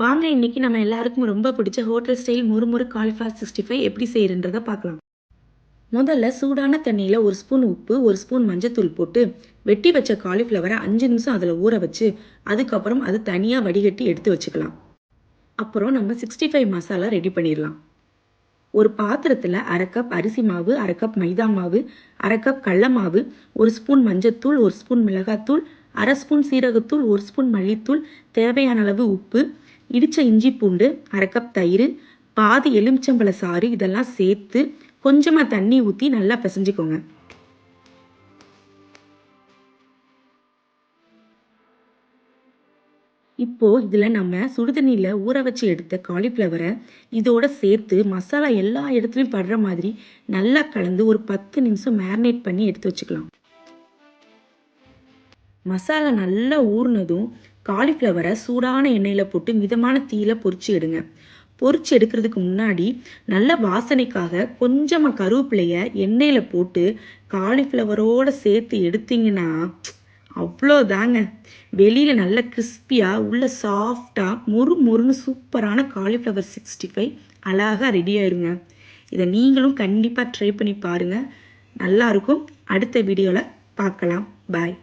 வாங்க இன்னைக்கு நம்ம எல்லாருக்கும் ரொம்ப பிடிச்ச ஹோட்டல் ஸ்டைல் முறுமுறு காலிஃப்ளவர் 65 எப்படி செய்யறன்றத பார்க்கலாம். முதல்ல சூடான தண்ணியில் ஒரு ஸ்பூன் உப்பு, ஒரு ஸ்பூன் மஞ்சத்தூள் போட்டு வெட்டி வச்ச காலிஃப்ளவரை 5 நிமிஷம் அதில் ஊற வச்சு அதுக்கப்புறம் அது தனியாக வடிகட்டி எடுத்து வச்சுக்கலாம். அப்புறம் நம்ம 65 மசாலா ரெடி பண்ணிடலாம். ஒரு பாத்திரத்தில் அரை கப் அரிசி மாவு, அரை கப் மைதா மாவு, அரை கப் கடல மாவு, ஒரு ஸ்பூன் மஞ்சத்தூள், ஒரு ஸ்பூன் மிளகாத்தூள், அரை ஸ்பூன் சீரகத்தூள், ஒரு ஸ்பூன் மல்லித்தூள், தேவையான அளவு உப்பு, இடித்த இஞ்சி பூண்டு, அரை கப் தயிர், பாதி எலுமிச்சம்பழ சாறு இதெல்லாம் சேர்த்து கொஞ்சமாக தண்ணி ஊற்றி நல்லா பிசைஞ்சுக்கோங்க. இப்போ இதில் நம்ம சுடுதண்ணியில் ஊற வச்சு எடுத்த காலிஃப்ளவரை இதோட சேர்த்து மசாலா எல்லா இடத்துலையும் படுற மாதிரி நல்லா கலந்து ஒரு 10 நிமிஷம் மேரினேட் பண்ணி எடுத்து வச்சுக்கலாம். மசாலா நல்லா ஊறினதும் காலிஃப்ளவரை சூடான எண்ணெயில் போட்டு மிதமான தீயில பொரிச்சு எடுங்க. பொரிச்சு எடுக்கிறதுக்கு முன்னாடி நல்ல வாசனைக்காக கொஞ்சமாக கருவேப்பிலைய எண்ணெயில் போட்டு காலிஃப்ளவரோடு சேர்த்து எடுத்தீங்கன்னா அவ்வளோதாங்க. வெளியில் நல்ல கிறிஸ்பியாக உள்ள சாஃப்டாக மொறுன்னு சூப்பரான காலிஃப்ளவர் 65 அழகாக ரெடி ஆயிருங்க. இதை நீங்களும் கண்டிப்பாக ட்ரை பண்ணி பாருங்கள். நல்லாயிருக்கும். அடுத்த வீடியோவில் பார்க்கலாம். பாய்.